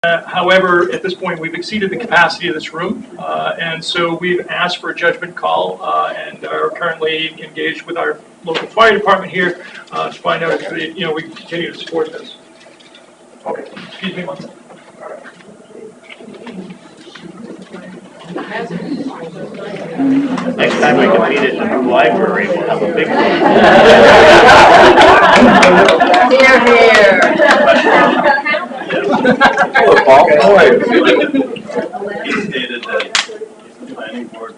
However, at this point, we've exceeded the capacity of this room, and so we've asked for a judgment call and are currently engaged with our local fire department here to find out if we can continue to support this. Okay. Excuse me one second. Next time we can meet at the new library, we'll have a big one. Here, here. Hello, Paul. How are you? He stated that the planning board.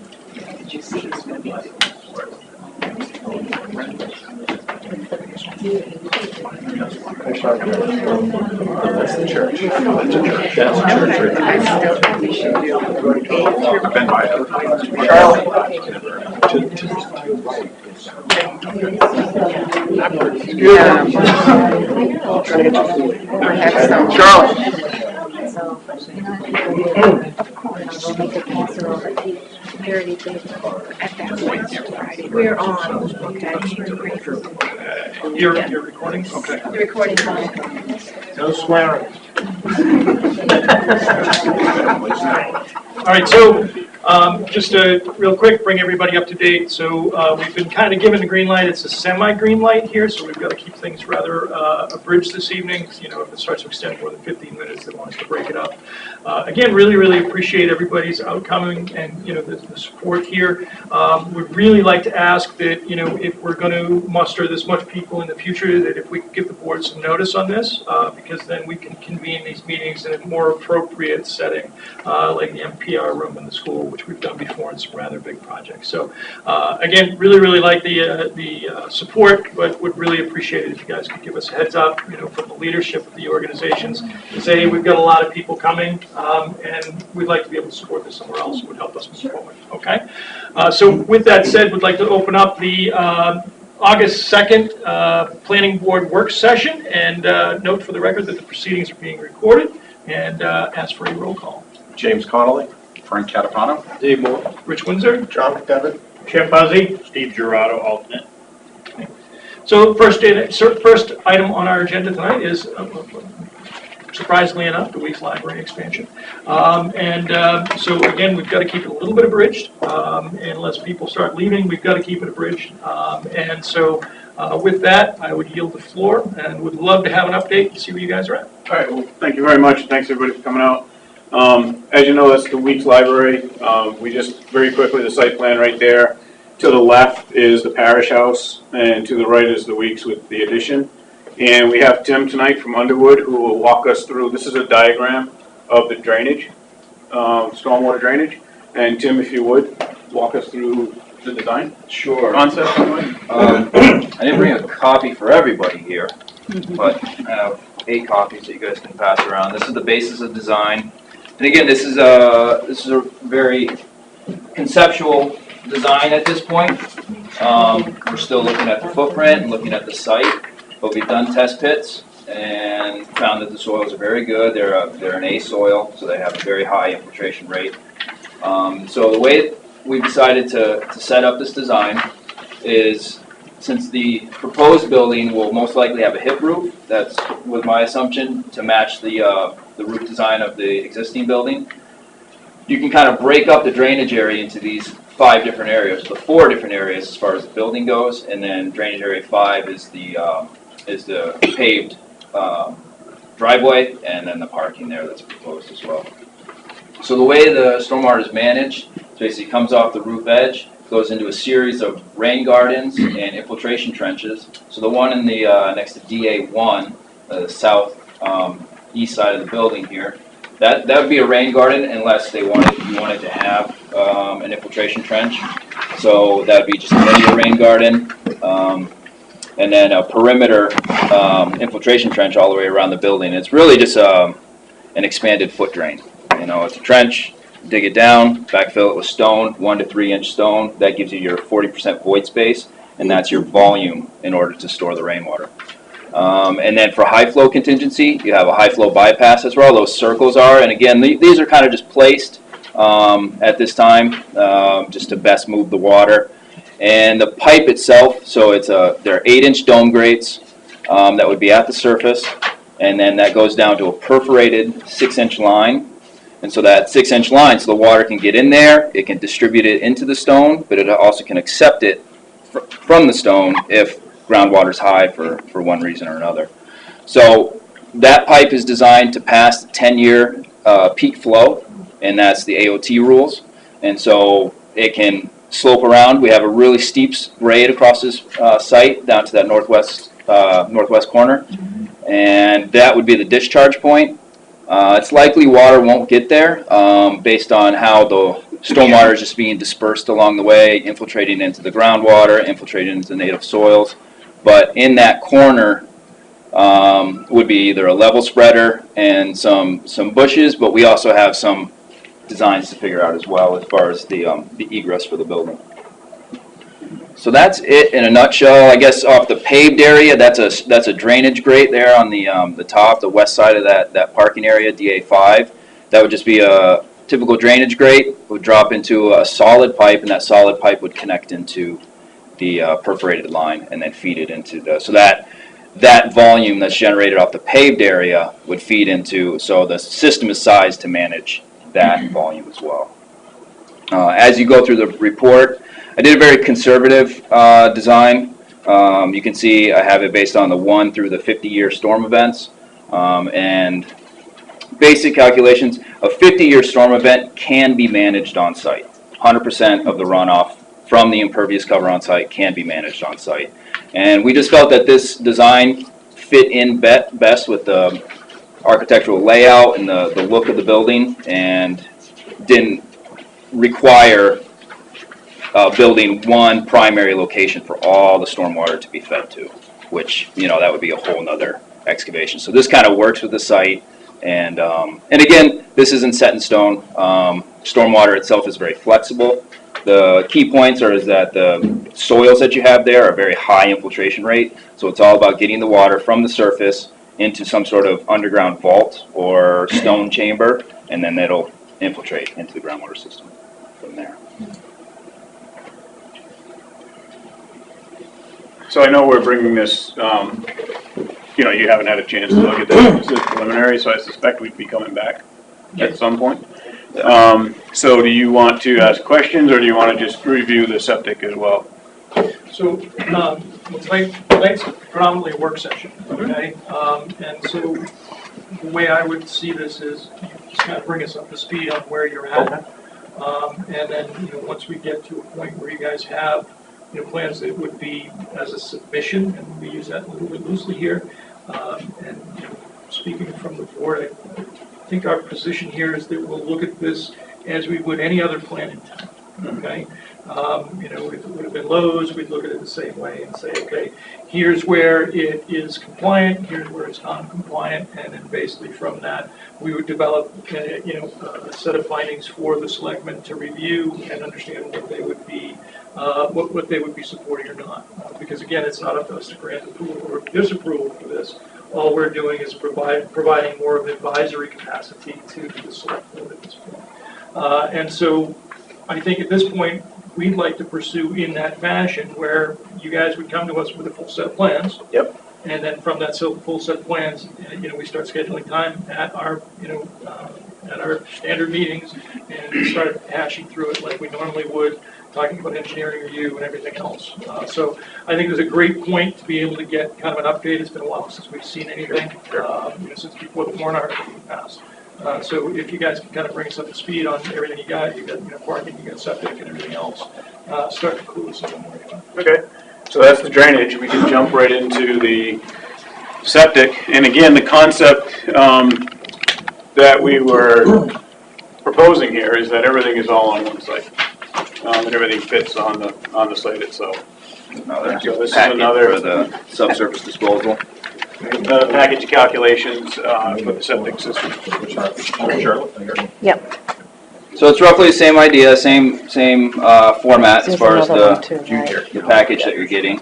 That's the church. That's the church right there. I've been by it. Charlie. Of course, we'll make a casserole. We already did at that point Friday. We're on, okay? You're recording? Okay. The recording time. No swearing. All right, so just real quick, bring everybody up to date. So we've been kind of given the green light. It's a semi-green light here, so we've got to keep things rather abridged this evening. If it starts to extend more than 15 minutes, they want us to break it up. Again, really appreciate everybody's outcoming and the support here. Would really like to ask that if we're going to muster this much people in the future, that if we could give the board some notice on this, because then we can convene these meetings in a more appropriate setting, like the MPR room in the school, which we've done before in some rather big projects. So again, really like the support, but would really appreciate it if you guys could give us a heads up, from the leadership of the organizations, to say, hey, we've got a lot of people coming, and we'd like to be able to support this somewhere else. It would help us move forward. Okay. So with that said, we'd like to open up the August 2nd Planning Board work session, and note for the record that the proceedings are being recorded, and ask for a roll call. James Connolly. Frank Catapano. Dave Moore. Rich Windsor. John McDevitt. Chip Buzzy. Steve Girardo, alternate. So first item on our agenda tonight is, surprisingly enough, the Weeks Library expansion. So again, we've got to keep it a little bit abridged. Unless people start leaving, we've got to keep it abridged. With that, I would yield the floor and would love to have an update and see where you guys are at. All right, well, thank you very much. Thanks everybody for coming out. As you know, that's the Weeks Library. We just, very quickly, the site plan right there. To the left is the Parish House, and to the right is the Weeks with the addition. And we have Tim tonight from Underwood who will walk us through, this is a diagram of the drainage, stormwater drainage. And Tim, if you would, walk us through the design. Sure. Concept. I didn't bring a copy for everybody here, but I have 8 copies that you guys can pass around. This is the basis of design. And again, this is a very conceptual design at this point. We're still looking at the footprint and looking at the site, but we've done test pits and found that the soils are very good. They're an A soil, so they have a very high infiltration rate. So the way we've decided to set up this design is, since the proposed building will most likely have a hip roof, that's with my assumption to match the roof design of the existing building. You can kind of break up the drainage area into these 5 different areas, the 4 different areas as far as the building goes, and then drainage area 5 is the paved driveway, and then the parking there that's proposed as well. So the way the stormwater is managed, basically comes off the roof edge, goes into a series of rain gardens and infiltration trenches. So the one in the next to DA1, the south east side of the building here, that would be a rain garden unless you wanted to have an infiltration trench. So that would be just a linear rain garden, and then a perimeter infiltration trench all the way around the building. It's really just an expanded foot drain. It's a trench. Dig it down, backfill it with stone, 1 to 3 inch stone. That gives you your 40% void space, and that's your volume in order to store the rainwater. And then for high flow contingency, you have a high flow bypass. That's where all those circles are. And again, these are kind of just placed at this time just to best move the water. And the pipe itself, so they're 8 inch dome grates that would be at the surface. and then that goes down to a perforated 6-inch line. And so that 6-inch line, so the water can get in there, it can distribute it into the stone, but it also can accept it from the stone if groundwater is high for one reason or another. So that pipe is designed to pass the 10-year peak flow, and that's the AOT rules. And so it can slope around. We have a really steep grade across this site down to that northwest corner, and that would be the discharge point. It's likely water won't get there based on how the stormwater is just being dispersed along the way, infiltrating into the groundwater, infiltrating into the native soils. But in that corner would be either a level spreader and some bushes, but we also have some designs to figure out as well as far as the egress for the building. So that's it in a nutshell. I guess off the paved area, that's a drainage grate there on the top, the west side of that parking area, DA5. That would just be a typical drainage grate. It would drop into a solid pipe, and that solid pipe would connect into the perforated line and then feed it into the, so that volume that's generated off the paved area would feed into, so the system is sized to manage that volume as well. As you go through the report, I did a very conservative design. You can see I have it based on the 1 through the 50-year storm events. And basic calculations, a 50-year storm event can be managed on site. 100% of the runoff from the impervious cover on site can be managed on site. And we just felt that this design fit in best with the architectural layout and the look of the building, and didn't require building one primary location for all the stormwater to be fed to, which, you know, that would be a whole nother excavation. So this kind of works with the site, and again, this isn't set in stone. Stormwater itself is very flexible. The key points is that the soils that you have there are very high infiltration rate, so it's all about getting the water from the surface into some sort of underground vault or stone chamber, and then it'll infiltrate into the groundwater system from there. So I know we're bringing this, you know, you haven't had a chance to look at this, this is preliminary, so I suspect we'd be coming back at some point. So do you want to ask questions, or do you want to just review the septic as well? So, tonight's predominantly a work session, okay? And so the way I would see this is you just kind of bring us up to speed on where you're at. And then, you know, once we get to a point where you guys have, you know, plans that would be as a submission, and we use that a little bit loosely here. And, you know, speaking from the board, I think our position here is that we'll look at this as we would any other plan in town, okay? You know, if it would have been Lowe's, we'd look at it the same way and say, okay, here's where it is compliant, here's where it's non-compliant, and then basically from that, we would develop, you know, a set of findings for the selectmen to review and understand what they would be, what they would be supporting or not. Because again, it's not up to us to grant approval or disapproval for this. All we're doing is providing more of an advisory capacity to the select board at this point. And so I think at this point, we'd like to pursue in that fashion where you guys would come to us with a full set of plans. Yep. And then from that full set of plans, you know, we start scheduling time at our, you know, at our standard meetings and start hashing through it like we normally would, talking about engineering review and everything else. So I think it's a great point to be able to get kind of an update. It's been a while since we've seen anything, you know, since before the warrant article passed. So if you guys can kind of bring us up to speed on everything you got, you know, parking, you got septic and everything else, start to clue us in on where you are. Okay, so that's the drainage. We can jump right into the septic. And again, the concept that we were proposing here is that everything is all on one site. And everything fits on the site itself. Another So this is packet another for the subsurface disposal. package calculations for the septic system. Yep. So it's roughly the same idea, same format as far as the package that you're getting.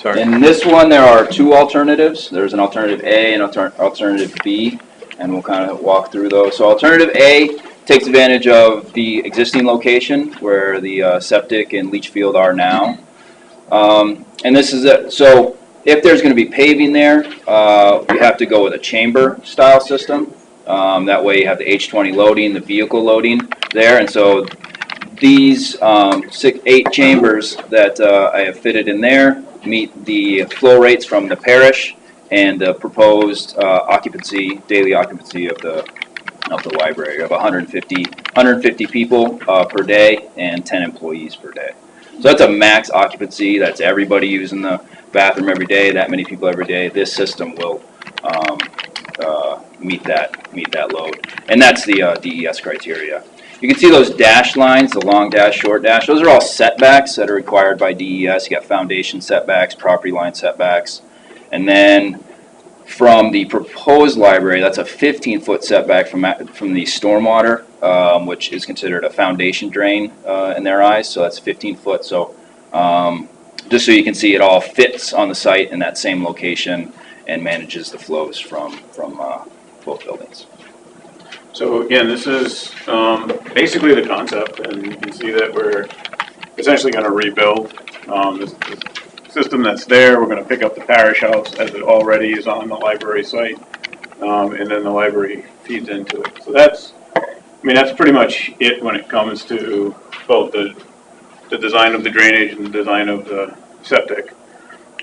In this one, there are two alternatives. There's an alternative A and alternative B, and we'll kind of walk through those. So alternative A takes advantage of the existing location where the septic and leach field are now. And this is so if there's gonna be paving there, we have to go with a chamber style system. That way you have the H20 loading, the vehicle loading there, and so these 8 chambers that I have fitted in there meet the flow rates from the parish and the proposed daily occupancy of the library of 150 people per day and 10 employees per day. So that's a max occupancy. That's everybody using the bathroom every day. That many people every day. This system will meet that load, and that's the DES criteria. You can see those dash lines, the long dash, short dash. Those are all setbacks that are required by DES. You got foundation setbacks, property line setbacks, and then from the proposed library, that's a 15-foot setback from the stormwater, which is considered a foundation drain in their eyes. So that's 15 foot. So just so you can see, it all fits on the site in that same location and manages the flows from both buildings. So again, this is basically the concept, and you can see that we're essentially going to rebuild this system that's there. We're going to pick up the parish house as it already is on the library site, and then the library feeds into it. So that's pretty much it when it comes to both the design of the drainage and the design of the septic.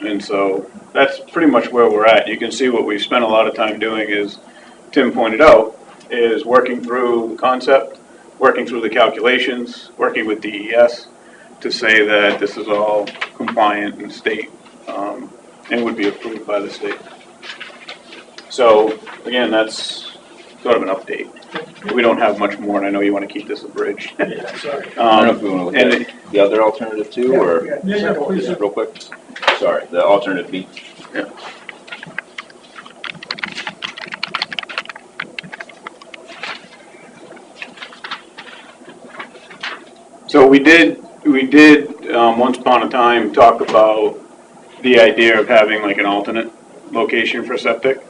And so that's pretty much where we're at. You can see what we've spent a lot of time doing is, Tim pointed out, is working through the concept, working through the calculations, working with DES to say that this is all compliant in state and would be approved by the state. So again, that's sort of an update. We don't have much more, and I know you want to keep this a bridge. Yeah, sorry. I don't know if we want to look at the other alternative too, or Yeah, please. just real quick. Sorry, the alternative B. Yeah. So we did once upon a time talk about the idea of having like an alternate location for septic.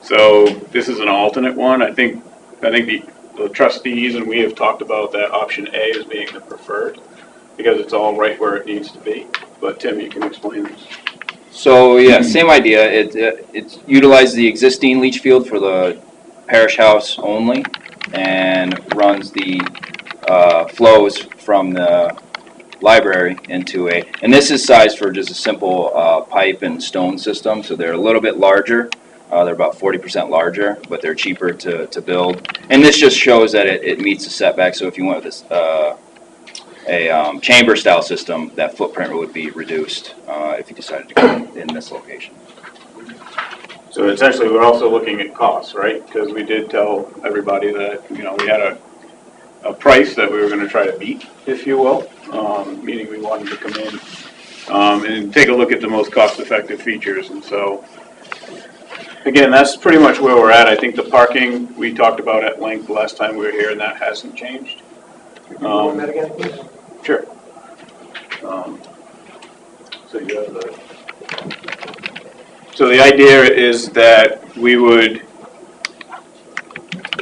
So this is an alternate one. I think the trustees and we have talked about that option A as being the preferred because it's all right where it needs to be. But Tim, you can explain this. So yeah, same idea. It utilizes the existing leach field for the parish house only, and runs the flows from the library into and this is sized for just a simple pipe and stone system. So they're a little bit larger. They're about 40% larger, but they're cheaper to build. And this just shows that it meets the setback. So if you went with this chamber style system, that footprint would be reduced if you decided to go in this location. So essentially, we're also looking at costs, right? Because we did tell everybody that, we had a price that we were going to try to beat, if you will, meaning we wanted to come in and take a look at the most cost-effective features. And so, again, that's pretty much where we're at. I think the parking we talked about at length last time we were here, and that hasn't changed. Sure. So the idea is that we would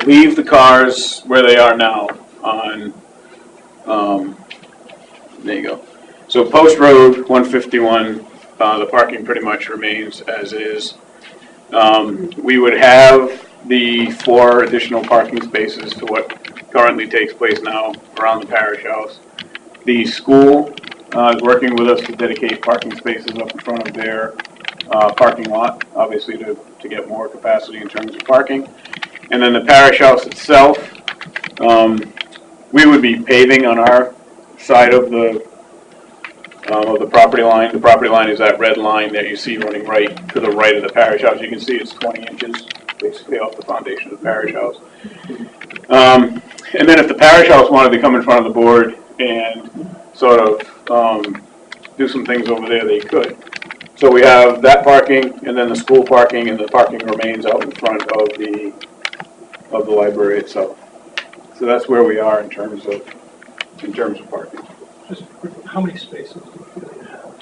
leave the cars where they are now on, there you go. So Post Road 151, the parking pretty much remains as is. We would have the 4 additional parking spaces to what currently takes place now around the parish house. The school is working with us to dedicate parking spaces up in front of their parking lot, obviously to get more capacity in terms of parking. And then the parish house itself, we would be paving on our side of the property line. The property line is that red line that you see running right to the right of the parish house. You can see it's 20 inches basically off the foundation of the parish house. And then if the parish house wanted to come in front of the board and sort of do some things over there, they could. So we have that parking, and then the school parking, and the parking remains out in front of the library itself. So that's where we are in terms of parking. Just quickly, how many spaces do you have?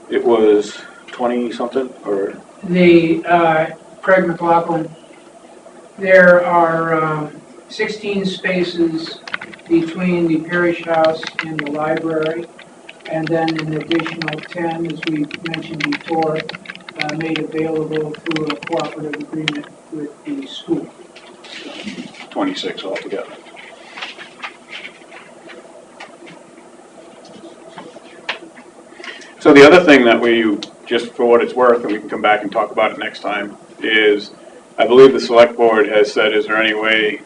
It was 20 something, or Craig McLaughlin, there are 16 spaces between the parish house and the library, and then an additional 10, as we mentioned before, made available through a cooperative agreement with the school. 26 altogether. So the other thing that we, just for what it's worth, and we can come back and talk about it next time, is I believe the select board has said, is there any way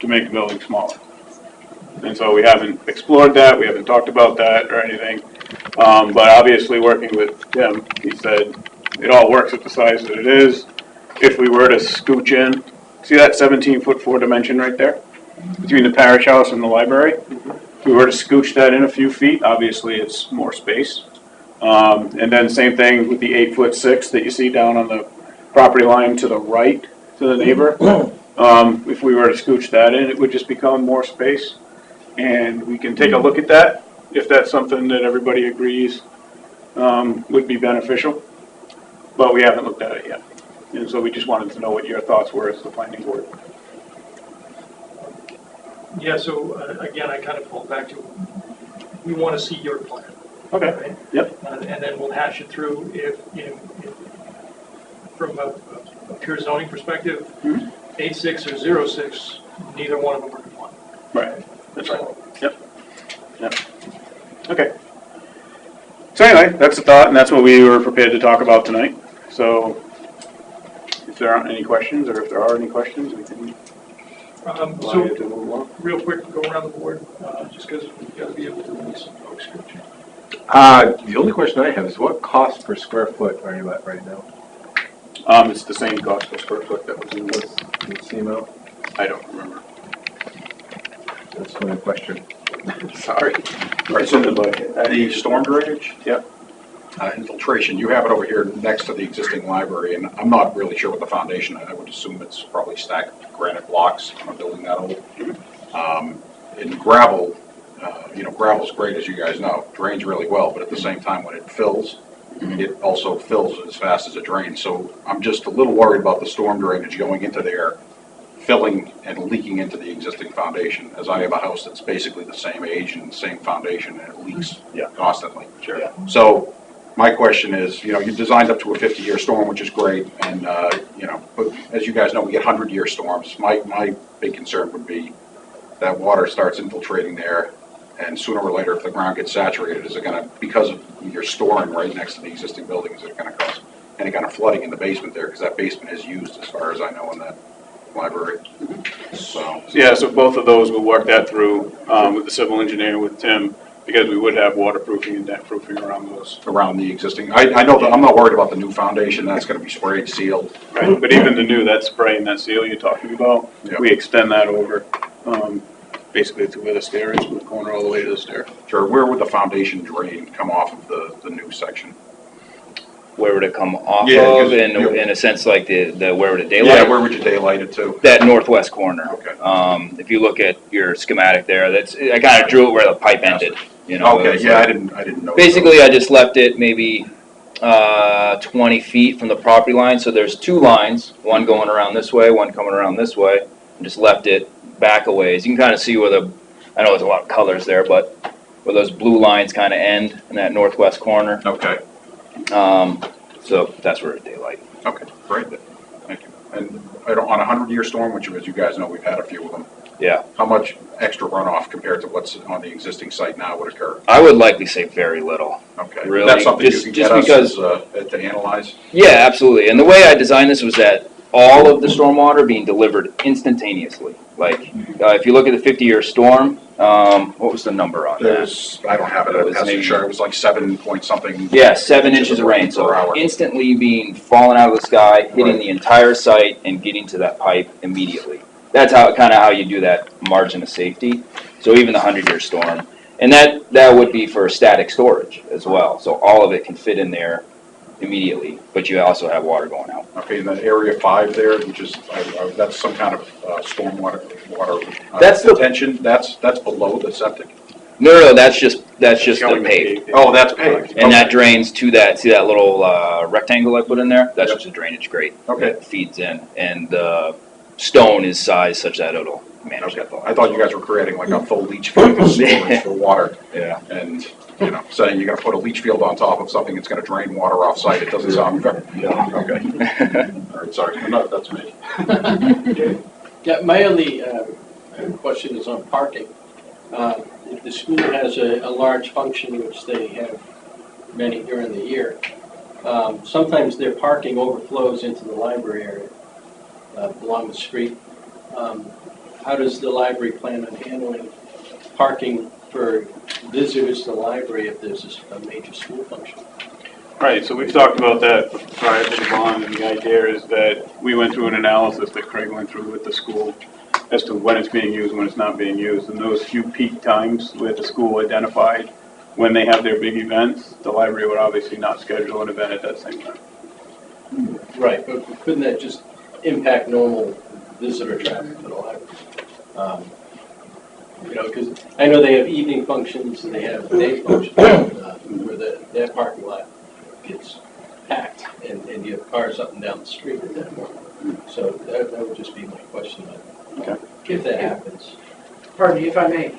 to make the building smaller? And so we haven't explored that, we haven't talked about that or anything. But obviously, working with Tim, he said it all works at the size that it is. If we were to scooch in, see that 17-foot 4 dimension right there? Between the parish house and the library? If we were to scooch that in a few feet, obviously it's more space. And then same thing with the 8-foot 6 that you see down on the property line to the right, to the neighbor. If we were to scooch that in, it would just become more space. And we can take a look at that, if that's something that everybody agrees would be beneficial. But we haven't looked at it yet. And so we just wanted to know what your thoughts were as the planning board. Yeah, so again, I kind of fall back to, we want to see your plan. Okay. Right? Yep. And then we'll hash it through if, from a pure zoning perspective, 8-6 or 0-6, neither one of them are compliant. Right. That's right. Yep. Okay. So anyway, that's the thought, and that's what we were prepared to talk about tonight. So if there aren't any questions, or if there are any questions, we can allow you So, to move along. real quick, go around the board, just because we've got to be able to release some folks. The only question I have is what cost per square foot are you at right now? It's the same cost per square foot that was in this. What's the amount? I don't remember. That's my question. Sorry. It's in the budget. The storm drainage? Yep. Infiltration, you have it over here next to the existing library, and I'm not really sure what the foundation, I would assume it's probably stacked granite blocks on a building that old. In gravel, gravel's great, as you guys know, drains really well, but at the same time, when it fills, it also fills as fast as it drains. So I'm just a little worried about the storm drainage going into there, filling and leaking into the existing foundation, as I have a house that's basically the same age and the same foundation, and it leaks constantly. Sure. So my question is, you designed up to a 50-year storm, which is great, and, but as you guys know, we get 100-year storms. My big concern would be that water starts infiltrating there, and sooner or later, if the ground gets saturated, is it gonna, because of you're storing right next to the existing building, is it gonna cause any kind of flooding in the basement there? Because that basement is used, as far as I know, in that library. So. Yeah, so both of those, we'll work that through with the civil engineer, with Tim, because we would have waterproofing and deck proofing around those. Around the existing, I know that I'm not worried about the new foundation, that's gonna be sprayed, sealed. Right, but even the new, that spray and that seal you're talking about, Yeah. we extend that over, basically to where the stair is, from the corner all the way to the stair. Sure, where would the foundation drain come off of the new section? Where would it come off Yeah, of, because in a sense, like the where would it Yeah, daylight? where would you daylight it to? That northwest corner. Okay. If you look at your schematic there, I kind of drew it where the pipe ended, Okay, It's yeah, like- I didn't know. Basically, I just left it maybe 20 feet from the property line, so there's two lines, one going around this way, one coming around this way, and just left it back a ways. You can kind of see where I know there's a lot of colors there, but where those blue lines kind of end in that northwest corner. Okay, So that's where it daylight. okay, great, thank you. And on a 100-year storm, which, as you guys know, we've had a few of them. Yeah. How much extra runoff compared to what's on the existing site now would occur? I would likely say very little. Okay. Really, That's something you just- can just get us because- to analyze? Yeah, absolutely. And the way I designed this was that all of the stormwater being delivered instantaneously. Like, if you look at the 50-year storm, what was the number on that? There's, I don't have it, It was I'm maybe- sure, it was like 7 point something. Yeah, 7 inches of rain, per so hour. instantly being falling out of the sky, hitting Right. the entire site and getting to that pipe immediately. That's how you do that margin of safety. So even the 100-year storm. And that would be for static storage as well. So all of it can fit in there immediately, but you also have water going out. Okay, and then area 5 there, which is, that's some kind of stormwater, That's the- detention, that's below the septic? No, that's just the Showing paved. Oh, that's paved. And that drains to that, see that little rectangle I put in there? That's Yep. just a drainage grate. Okay. That feeds in. And the stone is sized such that it'll manage Okay, that. I thought you guys were creating like a full leach field of storage for water, Yeah. and you know, saying you're gonna put a leach field on top of something that's gonna drain water off site, it doesn't sound very, yeah, okay. All right, sorry, no, that's me. Yeah, my only question is on parking. If the school has a large function, which they have many during the year, sometimes their parking overflows into the library area along the street. How does the library plan on handling parking for visitors to the library if there's a major school function? Right, so we've talked about that prior to the bond, and the idea is that we went through an analysis that Craig went through with the school as to when it's being used, when it's not being used, and those few peak times where the school identified when they have their big events, the library would obviously not schedule an event at that same time. Right, but couldn't that just impact normal visitor traffic to the library? You know, because I know they have evening functions and they have day functions where their parking lot gets packed and you have cars up and down the street at that point. So that would just be my question, if that happens. Pardon me, if I may.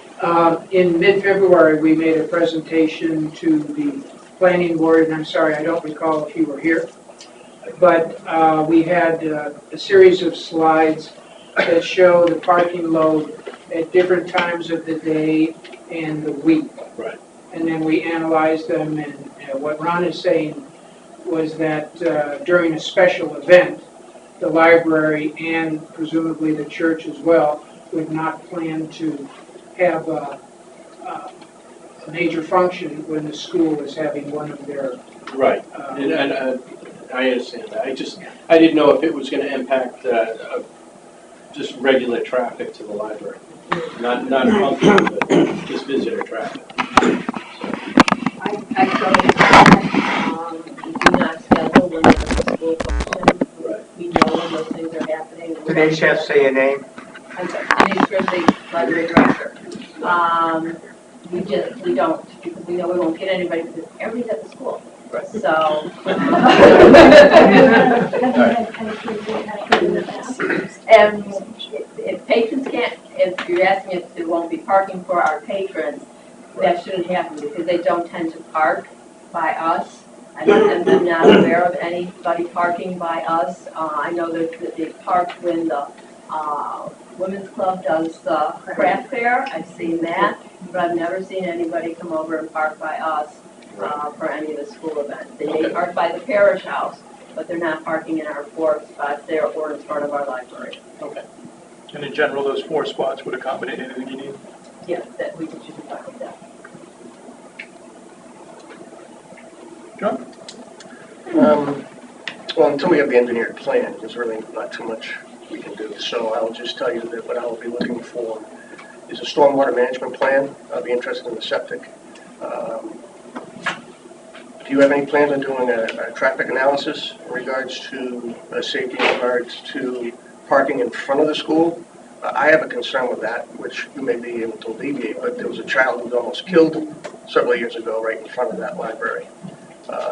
In mid-February, we made a presentation to the planning board, and I'm sorry, I don't recall if you were here. But we had a series of slides that show the parking load at different times of the day and the week. Right. And then we analyzed them, and what Ron is saying was that during a special event, the library and presumably the church as well would not plan to have a major function when the school is having one of their... Right, and I understand that. I didn't know if it was going to impact just regular traffic to the library. Not function, but just visitor traffic. I totally agree. We do not schedule when there's a school function. Right. We know when those things are happening. Denise, you have to say your name. I'm sorry, Denise Grimsley, library director. We don't, because we know we won't get anybody because everybody's at the school. Right. So. And if patrons can't, if you're asking if there won't be parking for our patrons, that shouldn't happen because they don't tend to park by us. I'm not aware of anybody parking by us. I know that they park when the Women's Club does the craft fair. I've seen that, but I've never seen anybody come over and park by us for any of the school events. They may park by the parish house, but they're not parking in our 4 spots there or in front of our library. Okay. And in general, those 4 spots would accommodate anything you need? Yes, that we should be fine with that. John? Well, until we have the engineered plan, there's really not too much we can do. So I'll just tell you that what I will be looking for is a stormwater management plan. I'll be interested in the septic. Do you have any plans on doing a traffic analysis in regards to safety, in regards to parking in front of the school? I have a concern with that, which you may be able to alleviate, but there was a child who was almost killed several years ago right in front of that library.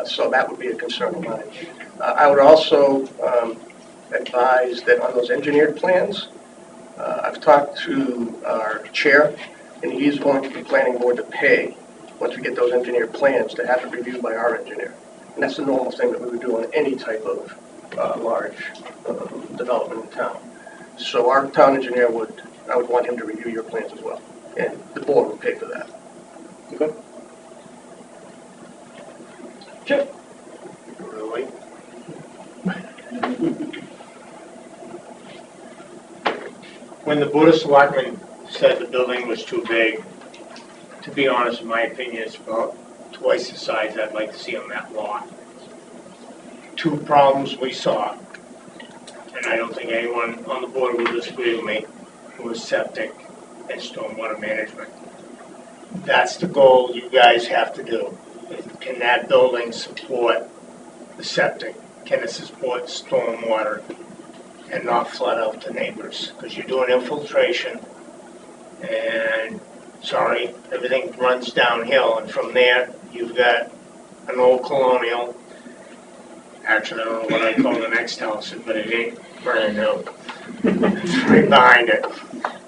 So that would be a concern of mine. I would also advise that on those engineered plans, I've talked to our chair, and he's going to the planning board to pay, once we get those engineered plans, to have it reviewed by our engineer. And that's the normal thing that we would do on any type of large development in town. So our town engineer I would want him to review your plans as well, and the board would pay for that. Okay. Chip? Really? When the Board of Selectmen said the building was too big, to be honest, in my opinion, it's about twice the size I'd like to see on that lot. 2 problems we saw, and I don't think anyone on the board will disagree with me, was septic and stormwater management. That's the goal you guys have to do. Can that building support the septic? Can it support stormwater and not flood out the neighbors? Because you're doing infiltration and, sorry, everything runs downhill. And from there, you've got an old colonial. Actually, I don't know what I call the next house, but it ain't brand new. It's right behind it.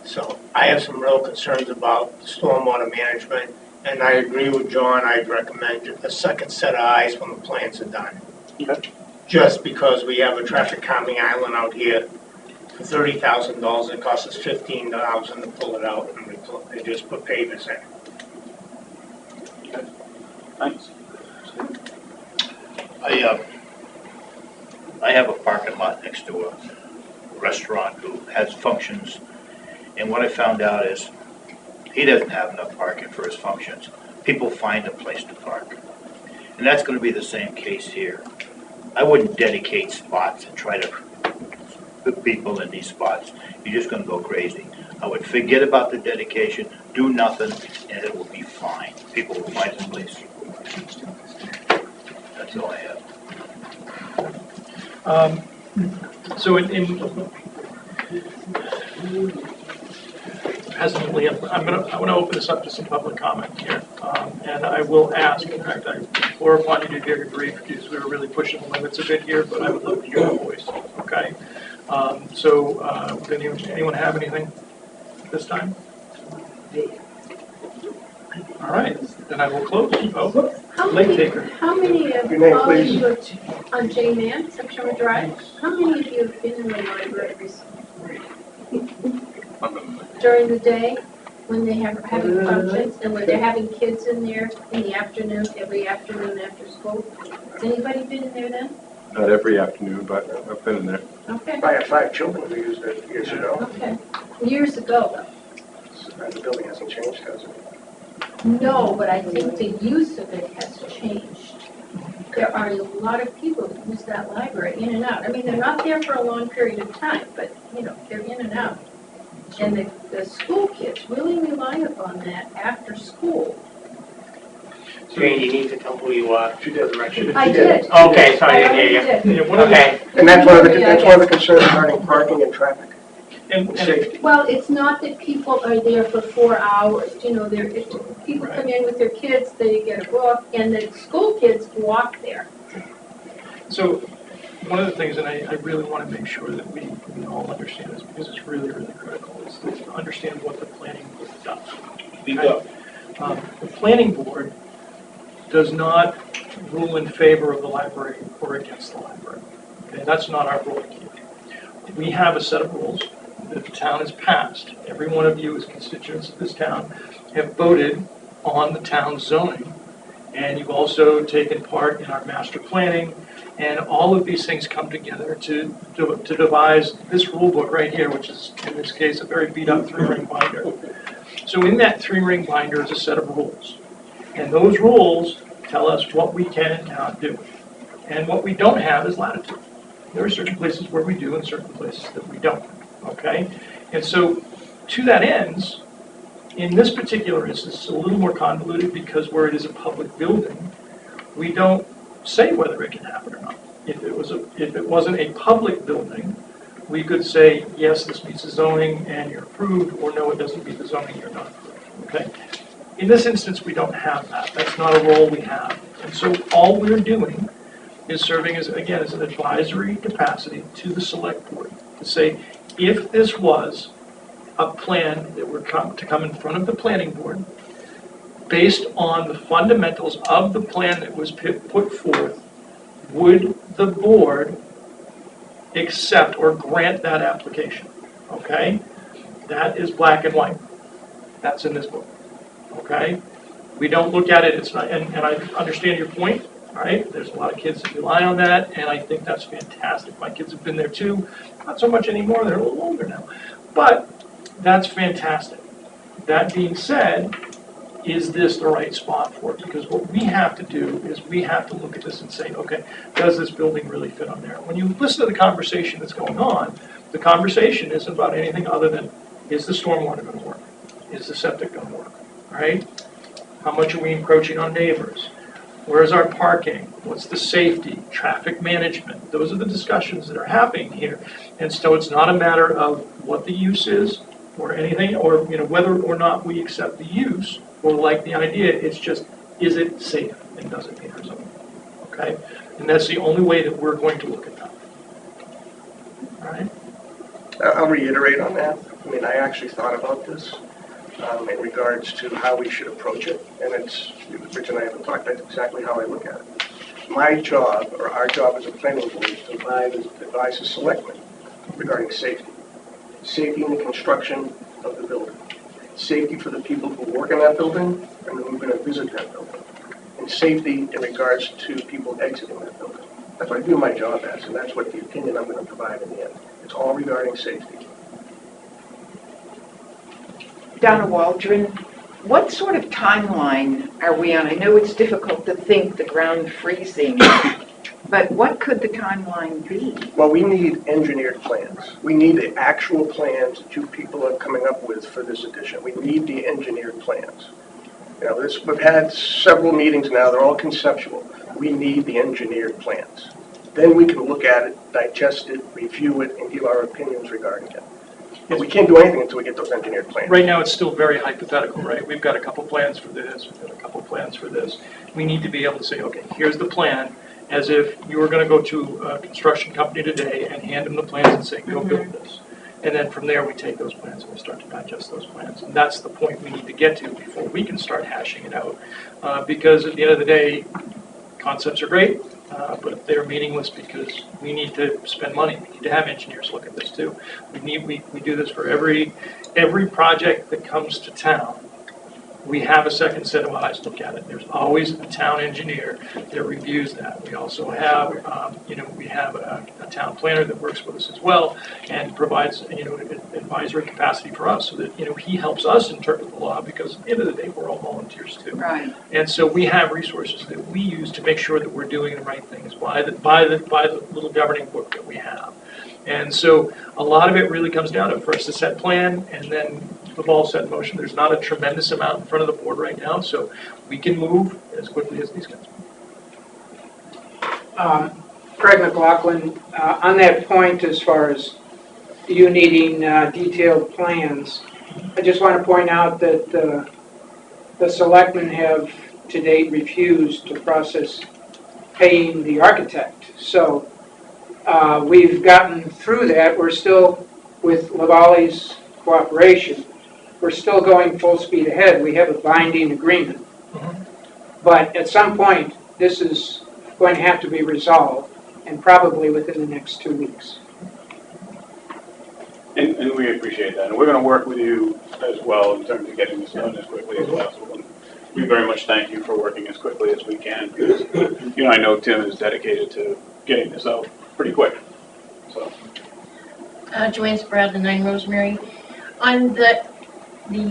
So I have some real concerns about stormwater management And I agree with John, I'd recommend a second set of eyes when the plans are done. Okay. Just because we have a traffic calming island out here for $30,000, it costs us $15,000 to pull it out, and they just put pavers in. Thanks. I have a parking lot next to a restaurant who has functions, and what I found out is he doesn't have enough parking for his functions. People find a place to park. And that's gonna be the same case here. I wouldn't dedicate spots and try to put people in these spots. You're just gonna go crazy. I would forget about the dedication, do nothing, and it will be fine. People will find a place. That's all I have. So hesitantly, I want to open this up to some public comment here. And I will ask, in fact, I implore upon you to be very brief because we're really pushing the limits a bit here, but I would love to hear your voice, okay? Would anyone have anything this time? All right, then I will close. Oh, late taker. How many of Your name, all of please. you are on J Man, September Drive? How many of you have been in the library recently? During the day, when they have having functions, and when they're having kids in there in the afternoon, every afternoon after school? Has anybody been in there then? Not every afternoon, but I've been in there. Okay, I have 5 children who use it years ago. okay. Years ago, The building hasn't changed, has it? though. No, but I think the use of it has changed. There are a lot of people who use that library in and out. I mean, they're not there for a long period of time, but, you know, they're in and out. And the school kids really rely upon that after school. Jane, you need to tell who you are. She did. I did. Okay, sorry, I I didn't hear already you. did. Yeah, one of the- Okay, And that's one of the concerns regarding parking and traffic. and Safety. Well, it's not that people are there for 4 hours, you know, people come in with their kids, they get a book, and the school kids walk there. So, one of the things, and I really want to make sure that we all understand this, because it's really, really critical, is to understand what the planning board does. Speak up. The planning board does not rule in favor of the library or against the library. Okay, that's not our role here. We have a set of rules that the town has passed. Every one of you as constituents of this town have voted on the town's zoning. And you've also taken part in our master planning. And all of these things come together to devise this rule book right here, which is, in this case, a very beat-up 3-ring binder. So in that 3-ring binder is a set of rules. And those rules tell us what we can and cannot do. And what we don't have is latitude. There are certain places where we do and certain places that we don't, okay? And so to that end, in this particular instance, it's a little more convoluted because where it is a public building, we don't say whether it can happen or not. If it wasn't a public building, we could say, yes, this meets the zoning and you're approved, or no, it doesn't meet the zoning, you're not approved, okay? In this instance, we don't have that. That's not a role we have. And so all we're doing is serving as, again, as an advisory capacity to the select board to say, if this was a plan that were to come in front of the planning board, based on the fundamentals of the plan that was put forth, would the board accept or grant that application? Okay? That is black and white. That's in this book. Okay? We don't look at it, it's not, and I understand your point, all right? There's a lot of kids that rely on that, and I think that's fantastic. My kids have been there too, not so much anymore, they're a little older now. But that's fantastic. That being said, is this the right spot for it? Because what we have to do is we have to look at this and say, okay, does this building really fit on there? When you listen to the conversation that's going on, the conversation isn't about anything other than, is the stormwater going to work? Is the septic going to work? All right? How much are we encroaching on neighbors? Where's our parking? What's the safety? Traffic management? Those are the discussions that are happening here. And so it's not a matter of what the use is or anything, or whether or not we accept the use or like the idea. It's just, is it safe and does it meet our zoning? Okay? And that's the only way that we're going to look at that. All right? I'll reiterate on that. I mean, I actually thought about this. in regards to how we should approach it. And Rich and I haven't talked, that's exactly how I look at it. My job, or our job as a planning board, is to advise the selectmen regarding safety. Safety in the construction of the building. Safety for the people who work in that building and who are going to visit that building. And safety in regards to people exiting that building. That's what I view my job as, and that's what the opinion I'm going to provide in the end. It's all regarding safety. Donna Waldron, what sort of timeline are we on? I know it's difficult to think the ground freezing, but what could the timeline be? Well, we need engineered plans. We need the actual plans that you people are coming up with for this addition. We need the engineered plans. You know, we've had several meetings now, they're all conceptual. We need the engineered plans. Then we can look at it, digest it, review it, and give our opinions regarding it. But we can't do anything until we get those engineered plans. Right now, it's still very hypothetical, right? We've got a couple plans for this, we've got a couple plans for this. We need to be able to say, okay, here's the plan, as if you were gonna go to a construction company today and hand them the plans and say, go build this. And then from there, we take those plans and we start to digest those plans. And that's the point we need to get to before we can start hashing it out. Because at the end of the day, concepts are great, but they're meaningless because we need to spend money. We need to have engineers look at this too. We do this for every project that comes to town. We have a second set of eyes look at it. There's always a town engineer that reviews that. We also have, we have a town planner that works with us as well and provides, advisory capacity for us so that, he helps us interpret the law because at the end of the day, we're all volunteers too. Right. And so we have resources that we use to make sure that we're doing the right things by the little governing book that we have. And so a lot of it really comes down to first a set plan and then the ball set in motion. There's not a tremendous amount in front of the board right now, so we can move as quickly as these guys move. Craig McLaughlin, on that point as far as you needing detailed plans, I just want to point out that the selectmen have to date refused to process paying the architect. So we've gotten through that. We're still, with Lavalley's cooperation, we're still going full speed ahead. We have a binding agreement. But at some point, this is going to have to be resolved, and probably within the next 2 weeks. And we appreciate that. And we're going to work with you as well in terms of getting this done as quickly as possible. And we very much thank you for working as quickly as we can because, I know Tim is dedicated to getting this out pretty quick. So. Joanne Sprout, 9 Rosemary. On the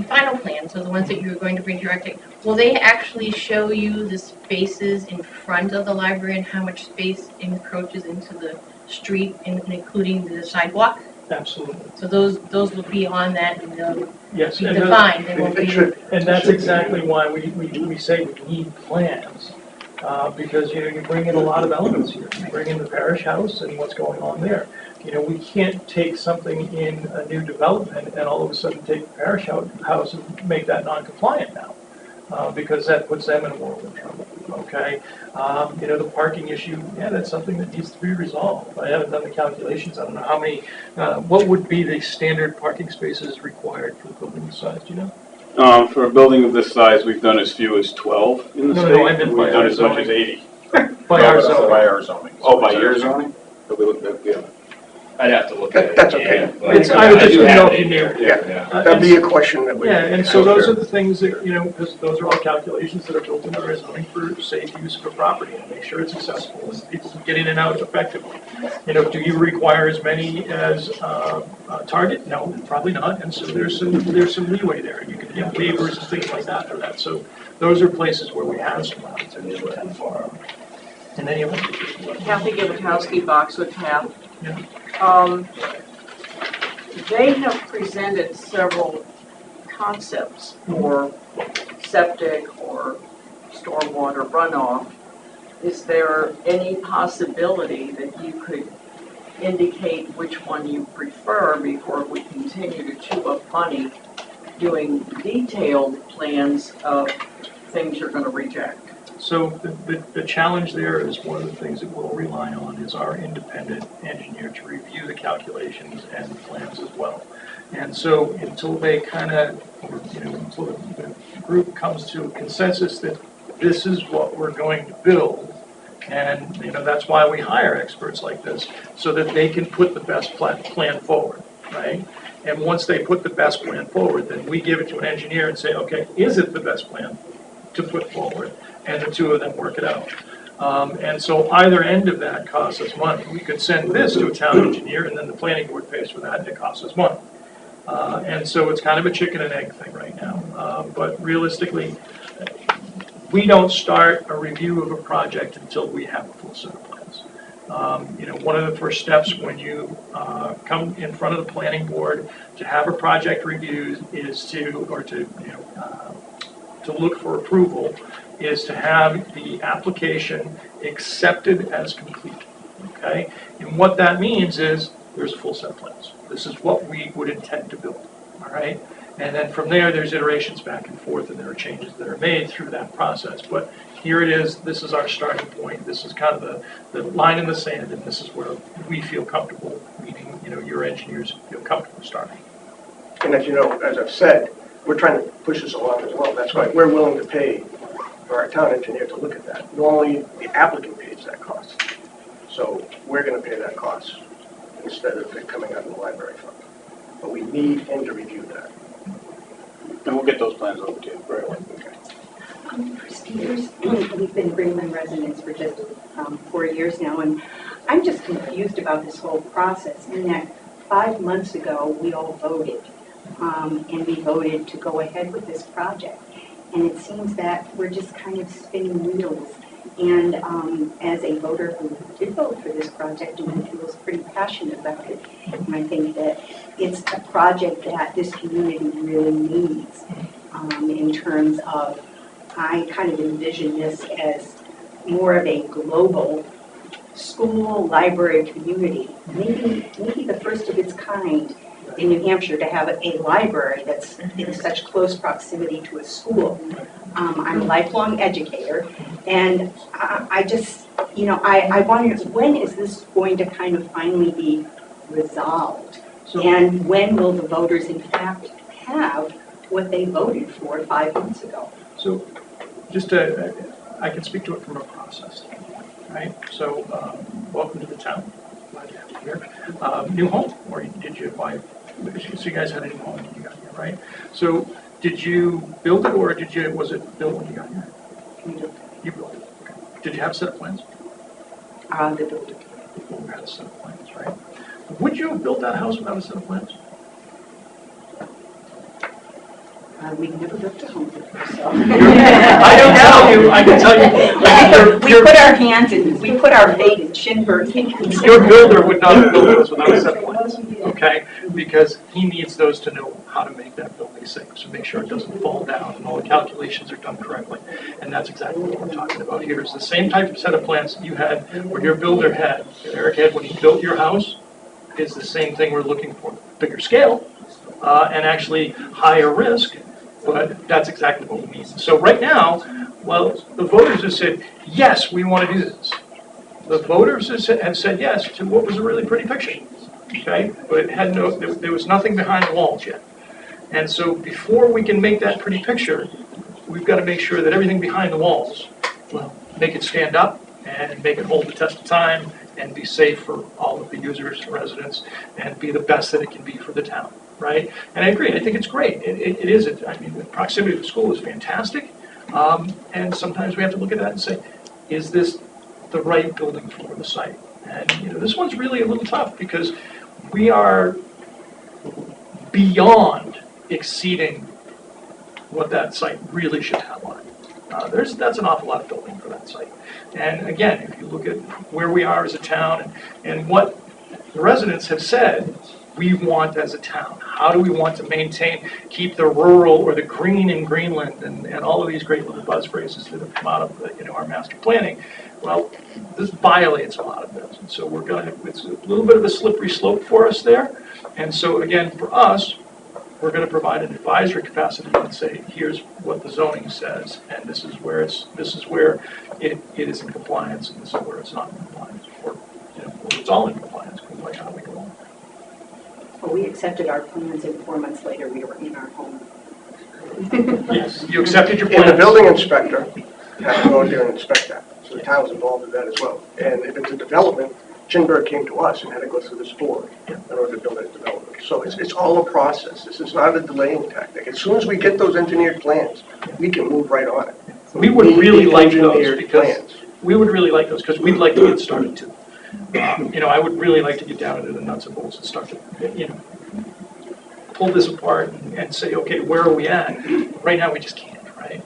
final plans, so the ones that you're going to bring to your architect, will they actually show you the spaces in front of the library and how much space encroaches into the street, including the sidewalk? Absolutely. So those will be on that and they'll Yes, be defined. They won't be. And that's exactly why we say we need plans. Because, you bring in a lot of elements here. You bring in the parish house and what's going on there. We can't take something in a new development and all of a sudden take the parish house and make that non-compliant now. Because that puts them in a world of trouble, okay? The parking issue, that's something that needs to be resolved. I haven't done the calculations. I don't know how many, what would be the standard parking spaces required for the building size, do you know? For a building of this size, we've done as few as 12 in the state. No, I meant by we've done our as much zoning. as 80. By our zoning. By our zoning. Oh, by your zoning? But we looked at, yeah. I'd have to look at it. That's okay. again, but- I would just do have know it if you in knew. there. Yeah. That'd be a question that we. Yeah, and so those are the things that, because those are all calculations that are built into our zoning for safe use of a property and make sure it's accessible and people can get in and out effectively. Do you require as many as Target? No, probably not. And so there's some leeway there. You can get waivers and things like that for that. So those are places where we have some opportunity to that far. And then you have Kathy Givitowski, Boxwood Path. Yeah. They have presented several concepts for septic or stormwater runoff. Is there any possibility that you could indicate which one you prefer before we continue to chew up money doing detailed plans of things you're going to reject? So the challenge there is one of the things that we'll rely on is our independent engineer to review the calculations and the plans as well. And so until they kind of, until the group comes to a consensus that this is what we're going to build, and, that's why we hire experts like this, so that they can put the best plan forward, right? And once they put the best plan forward, then we give it to an engineer and say, okay, is it the best plan to put forward? And the two of them work it out. And so either end of that costs us money. We could send this to a town engineer, and then the planning board pays for that, and it costs us money. And so it's kind of a chicken and egg thing right now. But realistically, we don't start a review of a project until we have a full set of plans. One of the first steps when you come in front of the planning board to have a project reviewed is to look for approval, is to have the application accepted as complete, okay? And what that means is there's a full set of plans. This is what we would intend to build, all right? And then from there, there's iterations back and forth, and there are changes that are made through that process. But here it is, this is our starting point, this is kind of the line in the sand, and this is where we feel comfortable, meaning, your engineers feel comfortable starting. And as you know, as I've said, we're trying to push this along as well. That's why we're willing to pay for our town engineer to look at that. Normally, the applicant pays that cost. So we're going to pay that cost instead of it coming out of the library fund. But we need him to review that. And we'll get those plans over to you right away. Chris Peters, we've been Greenland residents for just 4 years now, and I'm just confused about this whole process in that 5 months ago, we all voted, and we voted to go ahead with this project. And it seems that we're just kind of spinning wheels. And as a voter who did vote for this project and who feels pretty passionate about it, and I think that it's a project that this community really needs in terms of, I kind of envision this as more of a global school, library community, maybe the first of its kind in New Hampshire to have a library that's in such close proximity to a school. I'm a lifelong educator, and I just, I wonder, when is this going to kind of finally be resolved? And when will the voters in fact have what they voted for 5 months ago? So I can speak to it from a process, right? So welcome to the town. Glad to have you here. New home, or did you buy? So you guys had a new home when you got here, right? So did you build it, or was it built when you got here? You built it. Okay. Did you have a set of plans? They built it. You had a set of plans, right? Would you have built that house without a set of plans? We've never built a home before, so. I don't know. I can tell you. We put our hands in, we put our fate in Schindberg. Your builder would not have built this without a set of plans, okay? Because he needs those to know how to make that building safe, so make sure it doesn't fall down and all the calculations are done correctly. And that's exactly what we're talking about here. It's the same type of set of plans that you had, or your builder had, Eric had when he built your house, is the same thing we're looking for. Bigger scale, and actually higher risk, but that's exactly what we need. So right now, well, the voters have said, yes, we want to do this. The voters have said yes to what was a really pretty picture, okay? But it had there was nothing behind the walls yet. And so before we can make that pretty picture, we've got to make sure that everything behind the walls, well, make it stand up and make it hold the test of time and be safe for all of the users and residents and be the best that it can be for the town, right? And I agree, I think it's great. It is, I mean, the proximity to the school is fantastic. And sometimes we have to look at that and say, is this the right building for the site? And this one's really a little tough because we are beyond exceeding what that site really should have on it. That's an awful lot of building for that site. And again, if you look at where we are as a town and what the residents have said we want as a town, how do we want to maintain, keep the rural or the green in Greenland and all of these great little buzz phrases that have come out of our master planning, well, this violates a lot of this. And so it's a little bit of a slippery slope for us there. And so again, for us, we're going to provide an advisory capacity and say, here's what the zoning says, and this is where it is in compliance, and this is where it's not in compliance, or it's all in compliance, like how we go on. We accepted our plans and 4 months later, we were in our home. Yes, you accepted your And the plans. building inspector had to go out there and inspect that, so the town was involved in that as well. And if it's a development, Chinburg came to us and had to go through this board in order to build that development. So it's all a process, this is not a delaying tactic. As soon as we get those engineered plans, we can move right on it. We would really like those Engineered because, plans. we would really like those because we'd like to get started too. You know, I would really like to get down into the nuts and bolts and start to, you know, pull this apart and say, okay, where are we at? Right now, we just can't, right?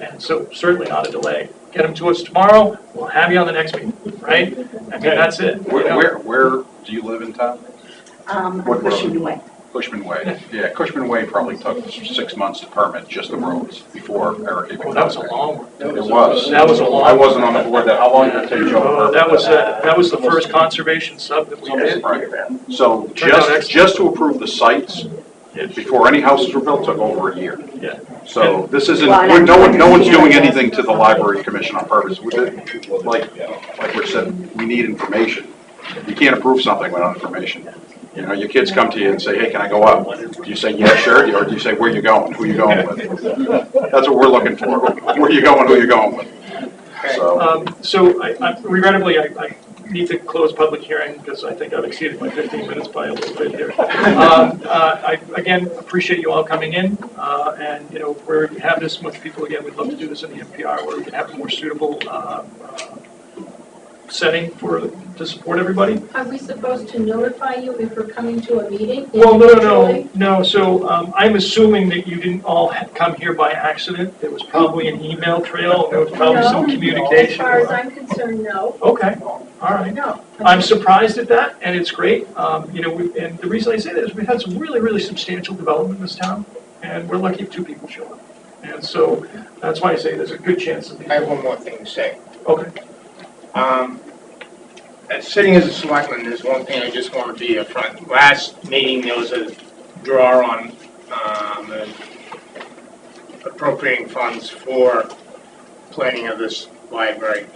And so certainly not a delay. Get them to us tomorrow, we'll have you on the next meeting, right? I mean, that's it. you know? Where do you live in town? What road? Cushman Way. Cushman Way. Yeah, Cushman Way probably took 6 months to permit, just the roads, before Eric even. Oh, that was a long one. It was. That was a long. I wasn't on the board, how long did it take Joe? Oh, that was the first conservation sub that we did. Right. So Turned out just to approve the sites, before any houses were built, took over a year. Yeah. So this isn't, Well, and no one's doing anything to the library commission on purpose. Like Rich said, we need information. You can't approve something without information. You know, your kids come to you and say, hey, can I go out? Do you say, yeah, sure, or do you say, where you going, who you going with? That's what we're looking for. Where you going, who you going with? So regrettably, I need to close public hearing because I think I've exceeded my 15 minutes by a little bit here. I, again, appreciate you all coming in, and, you know, if we have this much people again, we'd love to do this in the NPR where we can have a more suitable setting to support everybody. Are we supposed to notify you if we're coming to a meeting? Well, no. individually? So I'm assuming that you didn't all come here by accident. There was probably an email trail, there was probably some No. communication. As far as I'm concerned, no. Okay, all right. No. I'm surprised at that, and it's great. You know, and the reason I say that is we've had some really, really substantial development in this town, and we're lucky if 2 people show up. And so that's why I say there's a good chance that I have one more thing to say. Okay. Sitting as a selectman, there's one thing I just want to be upfront. Last meeting, there was a draw on appropriating funds for planning of this library.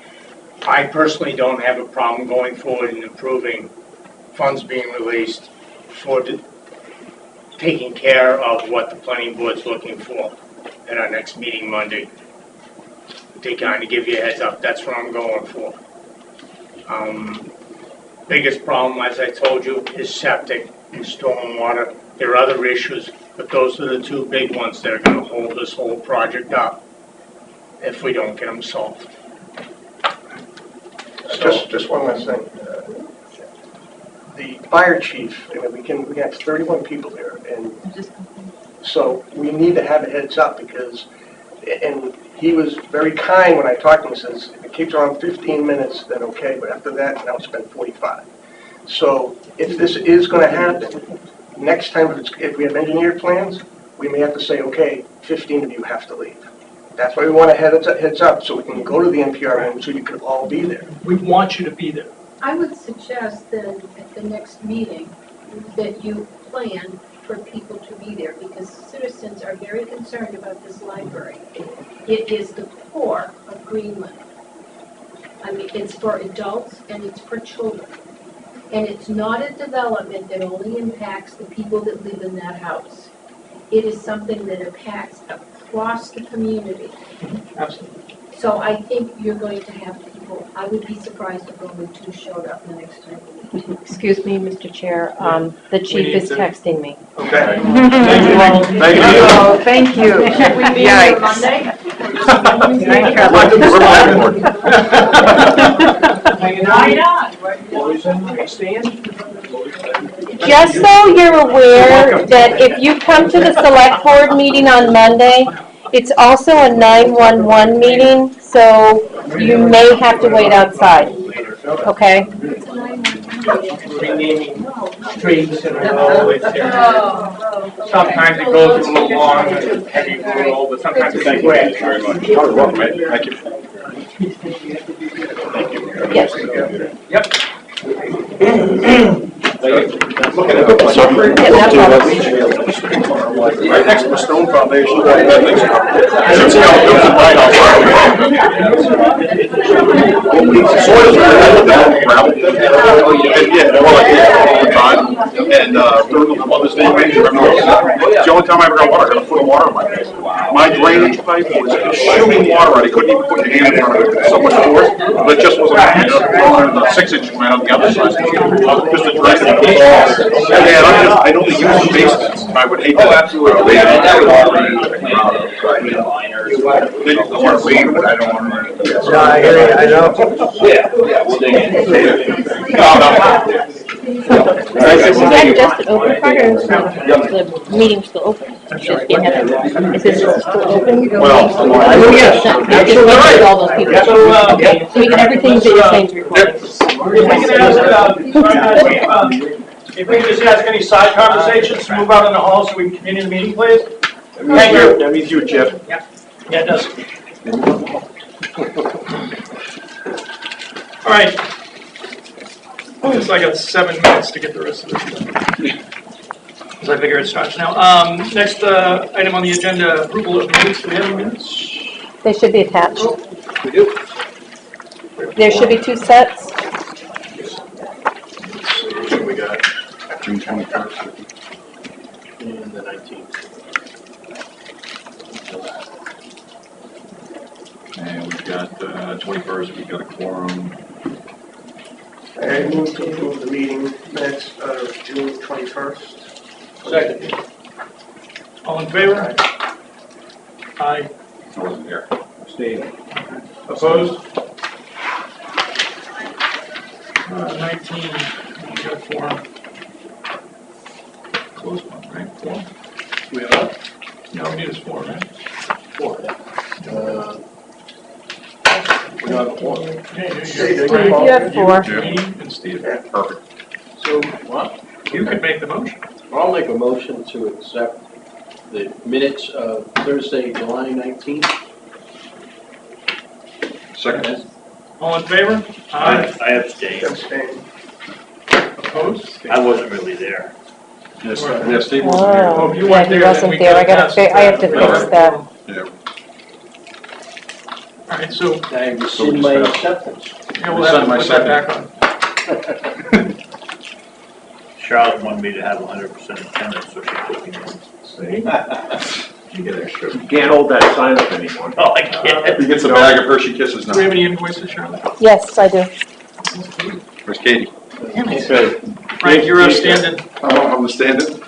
I personally don't have a problem going forward and approving funds being released for taking care of what the planning board's looking for at our next meeting Monday. To kind of give you a heads up, that's what I'm going for. Biggest problem, as I told you, is septic and stormwater. There are other issues, but those are the 2 big ones that are going to hold this whole project up if we don't get them solved. Just one last thing. The fire chief, I mean, we got 31 people here, and so we need to have a heads up because, and he was very kind when I talked to him, he says, if it keeps on 15 minutes, then okay, but after that, now it's been 45. So if this is gonna happen, next time if we have engineered plans, we may have to say, okay, 15 of you have to leave. That's why we want a heads up, so we can go to the NPR room, so you could all be there. We want you to be there. I would suggest then at the next meeting that you plan for people to be there because citizens are very concerned about this library. It is the core of Greenland. I mean, it's for adults and it's for children. And it's not a development that only impacts the people that live in that house. It is something that impacts across the community. Absolutely. So I think you're going to have people, I would be surprised if only 2 showed up the next time. Excuse me, Mr. Chair, the We chief need is to- texting me. Okay. Thank you all. Thank you. Oh, thank you. Should we be here Monday? Why not? Just so you're aware that if you come to the select board meeting on Monday, it's also a 911 meeting, so you may have to wait outside, okay? Renaming streets and roads. Sometimes it goes a little long and heavy roll, but sometimes it's quick. Thank you very much. You're welcome, mate. Thank you. Thank you. Yes. Yep. Looking at the suffering. Right next to the stone foundation. You should see how it goes in my house. Soil's really bad, gravel. And yeah, well, I do all the time. And during the Mother's Day, it's the only time I ever got water, I got a foot of water in my face. My drainage pipe was shooting water out. I couldn't even put your hand in front of it. So much force, but it just wasn't the 6-inch man on the other side. Just a drain. And I know they use the basements. I would hate that. Oh, absolutely. They don't want to leave, but I don't want to. No, I hear you, I know. Yeah, we'll dig in. Is that just an open part or is the meeting still open? Is this still open? Well, yes. Absolutely. All those people. So everything that you're saying is recorded. If we can just ask any side conversations to move out in the hall so we can continue the meeting, please? Thank you. That means you, Jeff. Yeah, it does. All right. I got 7 minutes to get the rest of this done. Because I figure it starts now. Next item on the agenda, approval of minutes. Do we have any minutes? They should be attached. We do. There should be 2 sets. Let's see what we got. June 21st. And the 19th. And we've got 21st, we've got a quorum. I move to approve the meeting minutes of June 21st. Second. All in favor? Aye. I wasn't here. Abstained. Opposed? 19. We got 4. Close one, right? 4. We have No, we need is 4, right? 4. We have 4. You have 4. Steve and Steve. Perfect. So, what? You could make the motion. I'll make a motion to accept the minutes of Thursday, July 19th. Second. All in favor? I abstained. Abstain. Opposed? I wasn't really there. Yes, Steve wasn't here. Oh, if you Yeah, weren't he there, then wasn't we there. could pass it I have to fix that. Yeah. All right, so, I rescind my acceptance. yeah, we'll have to put that back on. Charlotte wanted me to have 100% attendance, so she took me in. See? You get extra. You can't hold that sign up anymore. Oh, I can't. He gets a bag of Hershey Kisses Do we now. have any invoices, Charlotte? Yes, I do. Where's Katie? Okay. Frank, you're outstanding. I'm standing.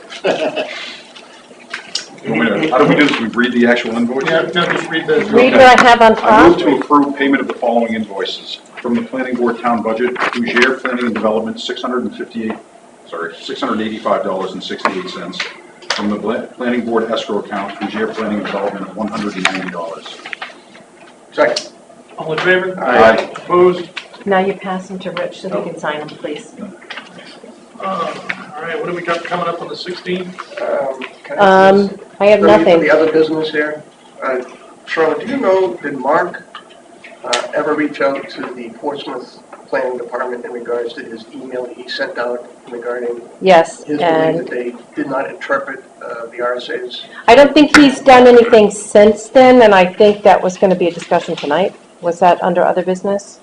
How do we do this? We read the actual invoice? Yeah, no, just read the. Read what I have on I move top. to approve payment of the following invoices. From the planning board town budget, Hoosier Planning and Development, $685.68. From the planning board escrow account, Hoosier Planning and Development, $190. Second. All in favor? Aye. Opposed? Now you pass them to Rich so he can sign them, please. All right, what do we got coming up on the 16th? I have nothing. The other business here. Charlotte, do you know, did Mark ever reach out to the Portsmouth Planning Department in regards to his email that he sent out regarding Yes, his belief and that they did not interpret the RSA's? I don't think he's done anything since then, and I think that was going to be a discussion tonight. Was that under other business?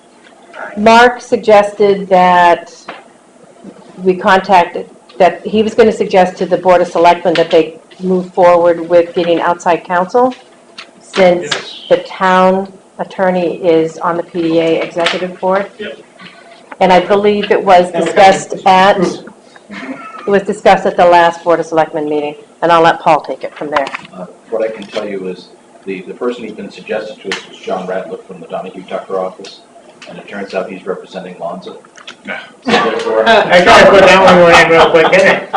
Mark suggested that we contacted, that he was going to suggest to the Board of Selectmen that they move forward with getting outside counsel, since Yes. the town attorney is on the PDA executive board. Yep. And I believe it was discussed at the last Board of Selectmen meeting, and I'll let Paul take it from there. What I can tell you is the person who's been suggested to us was John Ratliff from the Donahue Tucker office, and it turns out he's representing Lonza. I tried to put that one in real quick, didn't it?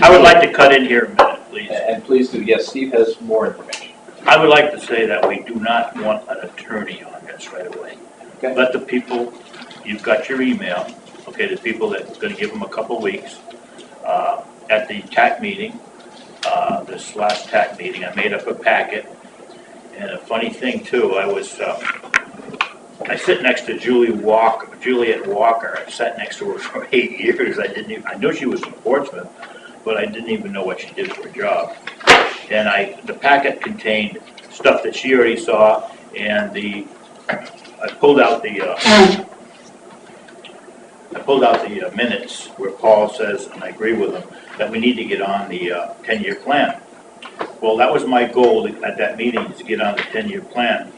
I would like to cut in here a minute, please. And please do, yes, Steve has more information. I would like to say that we do not want an attorney on this right away. Okay. Let the people, you've got your email, okay, the people that's gonna give them a couple weeks. At the TAC meeting, this last TAC meeting, I made up a packet. And a funny thing too, I was I sit next to Juliet Walker. I've sat next to her for 8 years. I knew she was from Portsmouth, but I didn't even know what she did for a job. And the packet contained stuff that she already saw, and I pulled out the minutes where Paul says, and I agree with him, that we need to get on the 10-year plan. Well, that was my goal at that meeting, is to get on the 10-year plan.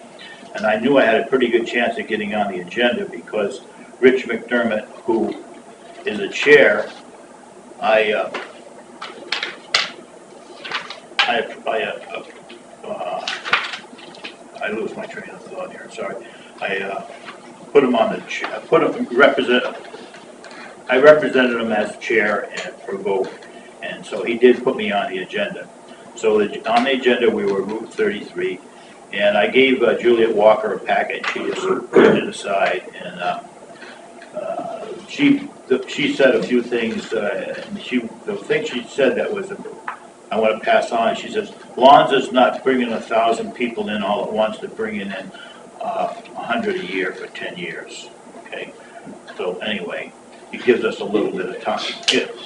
And I knew I had a pretty good chance of getting on the agenda because Rich McDermott, who is a chair, I lose my train of thought here, sorry. I put him on the chair, I represented him as chair and for vote, and so he did put me on the agenda. So on the agenda, we were Route 33, and I gave Juliet Walker a packet. She just put it aside, and she said a few things, and the thing she said that was, I want to pass on, she says, Lonza's not bringing 1,000 people in all at once, they're bringing in 100 a year for 10 years, okay? So anyway, it gives us a little bit of time.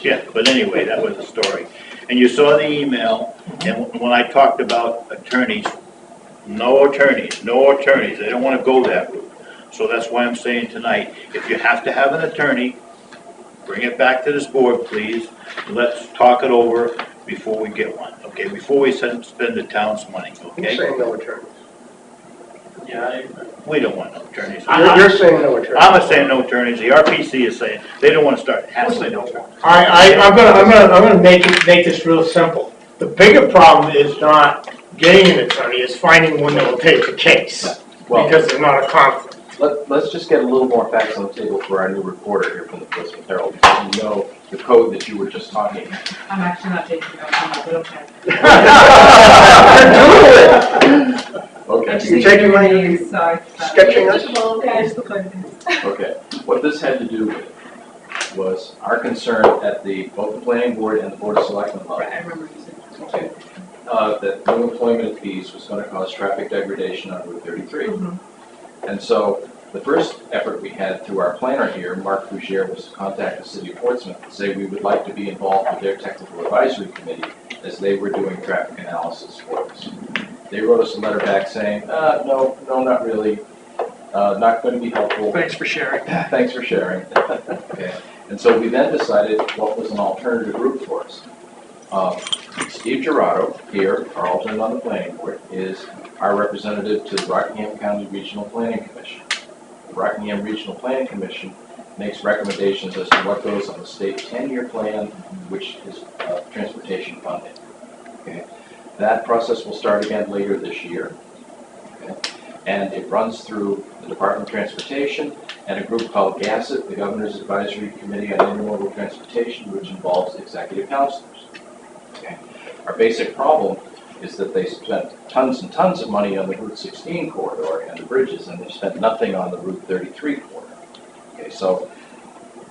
Yeah, but anyway, that was the story. And you saw the email, and when I talked about attorneys, no attorneys, they don't want to go that route. So that's why I'm saying tonight, if you have to have an attorney, bring it back to this board, please. Let's talk it over before we get one, okay? Before we spend the town's money, okay? You're saying no attorneys. Yeah, we don't want no attorneys. You're saying no attorneys. I'm saying no attorneys. The RPC is saying they don't want to start hassling no attorneys. I'm gonna make this real simple. The bigger problem is not getting an attorney, it's finding one that will take the case, because there's not a conflict. Let's just get a little more facts on the table for our new reporter here from the Portsmouth Herald, because you know the code that you were just talking about. I'm actually not taking notes on that, but okay. Okay. You're taking my, sketching us? Okay. What this had to do with was our concern at both the planning board and the board of selectmen level. Right, I remember you said. Okay. That no employment fees was going to cause traffic degradation on Route 33. And so the first effort we had through our planner here, Mark Fougere, was to contact the city of Portsmouth and say we would like to be involved with their technical advisory committee as they were doing traffic analysis for us. They wrote us a letter back saying, no, not really, not going to be helpful. Thanks for sharing. Thanks for sharing. Okay. And so we then decided what was an alternative route for us. Steve Gerardo, here, our alternate on the planning board, is our representative to the Rockingham County Regional Planning Commission. The Rockingham Regional Planning Commission makes recommendations as to what goes on the state 10-year plan, which is transportation funding. Okay. That process will start again later this year. Okay. And it runs through the Department of Transportation and a group called GASSET, the Governor's Advisory Committee on Intermodal Transportation, which involves executive counselors. Okay. Our basic problem is that they spent tons and tons of money on the Route 16 corridor and the bridges, and they spent nothing on the Route 33 corridor. Okay, so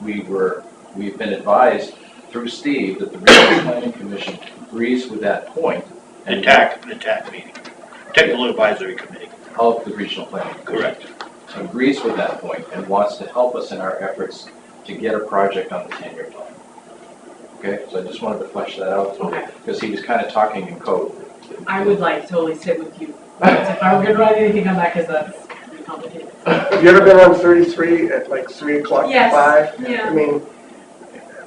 we've been advised through Steve that the Regional Planning Commission agrees with that point. The TAC meeting, Technical Advisory Committee. Of the Regional Planning Commission. Correct. Agrees with that point and wants to help us in our efforts to get a project on the 10-year plan. Okay, so I just wanted to flesh that out because he was kind of talking in code. I would like totally sit with you. If I were going to write anything on that, because that's pretty complicated. Have you ever been on 33 at like 3 o'clock, Yes. 5? Yeah. I mean,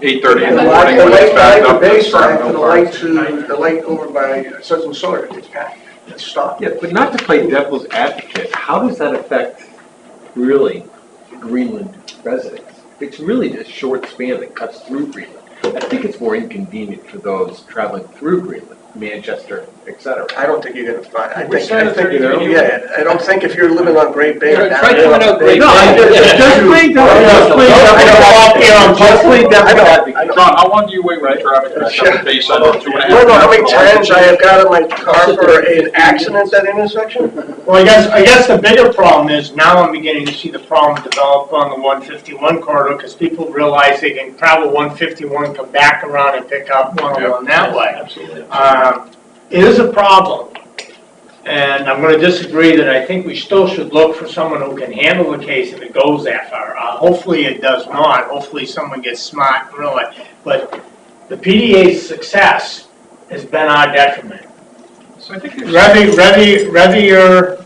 8:30 in the the morning when it's backed up. Bayside, the light over by Sutton Sawyer, it's packed, it's stopped. Yeah, but not to play devil's advocate, how does that affect really Greenland residents? It's really a short span that cuts through Greenland. I think it's more inconvenient for those traveling through Greenland, Manchester, etc. I don't think you're gonna find, I We're think, saying 33. yeah, I don't think if you're living on Great Bay. Yeah, down try there- coming out Great No, Bay. I Just play devil's advocate. John, how long do you wait when traffic backs up to Bayside? 2.5 You don't know how many minutes? times I have got in my car for an accident at that intersection? Well, I guess the bigger problem is now I'm beginning to see the problem develop on the 151 corridor because people realize they can travel 151, come back around and pick up 101 that way. Absolutely. It is a problem. And I'm gonna disagree that I think we still should look for someone who can handle the case if it goes that far. Hopefully it does not, hopefully someone gets smart and realize, but the PDA's success has been our detriment. So I think there's, Whether you're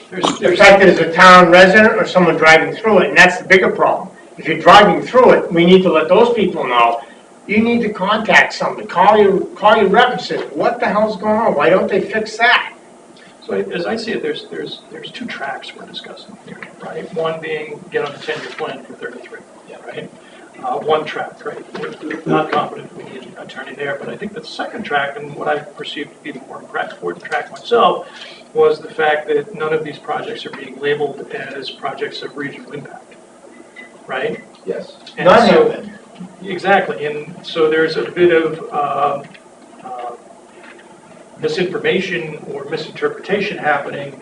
there's affected as a town resident or someone driving through it, and that's the bigger problem. If you're driving through it, we need to let those people know, you need to contact somebody, call your rep and say, what the hell's going on, why don't they fix that? So as I see it, there's two tracks we're discussing here, right? One being get on the 10-year plan for 33, right? One track, right? We're not confident we need an attorney there, but I think the second track, and what I perceived to be the more important track myself, was the fact that none of these projects are being labeled as projects of regional impact, right? Yes. And None so- have been. Exactly, and so there's a bit of misinformation or misinterpretation happening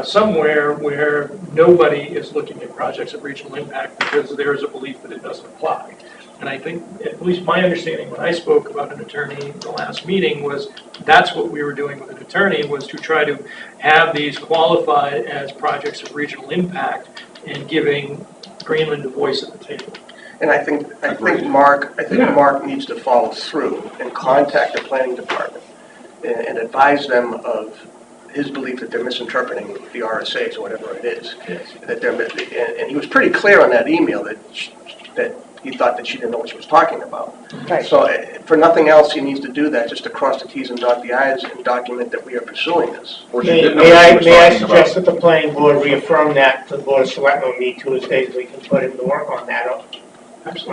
somewhere where nobody is looking at projects of regional impact because there is a belief that it doesn't apply. And I think, at least my understanding when I spoke about an attorney in the last meeting was that's what we were doing with an attorney, was to try to have these qualified as projects of regional impact and giving Greenland a voice at the table. And I think Mark needs to follow through and contact the planning department and advise them of his belief that they're misinterpreting the RSAs or whatever it is. That they're, and he was pretty clear on that email that he thought that she didn't know what she was talking about. Right. So for nothing else, he needs to do that, just to cross the Ts and dot the Is and document that we are pursuing this. Or she May didn't know what she was I talking about. suggest that the planning board reaffirm that to the board of selectmen, meet Tuesdays, we can put him to work on that on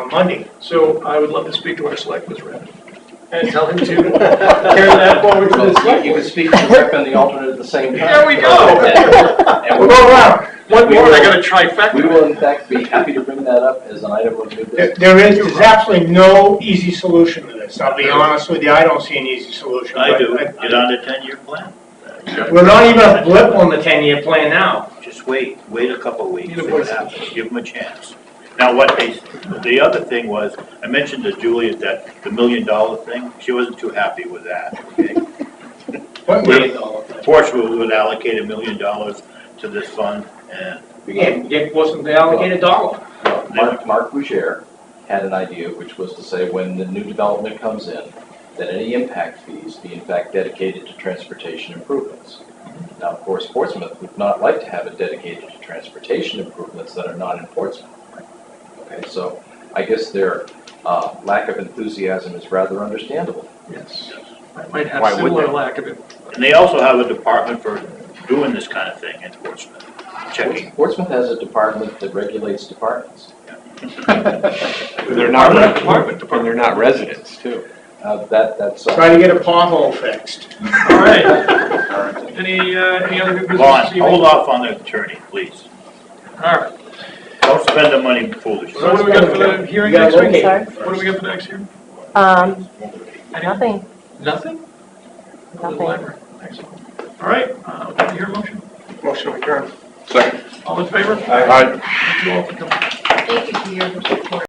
Monday. So I would love to speak to our selectmen's rep and tell him to carry that forward to the select You board. can speak to the rep and the alternate at the same time. There we go. And We'll go around. One more, I got a we trifecta. will in fact be happy to bring that up as an item of new business. There's absolutely no easy solution to this. I'll be honest with you, I don't see an easy solution. I do, but get on the 10-year plan. We're not even a blip on the 10-year plan now. Just wait a couple of weeks, see what happens, give them a chance. Now, the other thing was, I mentioned to Julia that the $1 million thing, she wasn't too happy with that, okay? $1 million? Portsmouth would allocate $1 million to this fund, and It wasn't allocated dollar. Well, Mark Boucher had an idea, which was to say when the new development comes in, that any impact fees be in fact dedicated to transportation improvements. Now, of course, Portsmouth would not like to have it dedicated to transportation improvements that are not in Portsmouth. Okay, so I guess their lack of enthusiasm is rather understandable. Yes, I might have Why would similar they? lack of it. and they also have a department for doing this kind of thing in Portsmouth, checking. Portsmouth has a department that regulates departments. They're not residents, too. That's. Try to get a pothole fixed. All right. Any other good business? Vaughn, this evening? hold off on the attorney, please. All right. Don't spend the money foolishly. So what do we got for the hearing You next gotta week? locate. What do we got for the next hearing? Nothing, Nothing? The nothing. library. Excellent. All right, do you hear a motion? Motion to adjourn. Second. All in favor? Aye. Thank you all for coming. Thank you for your report.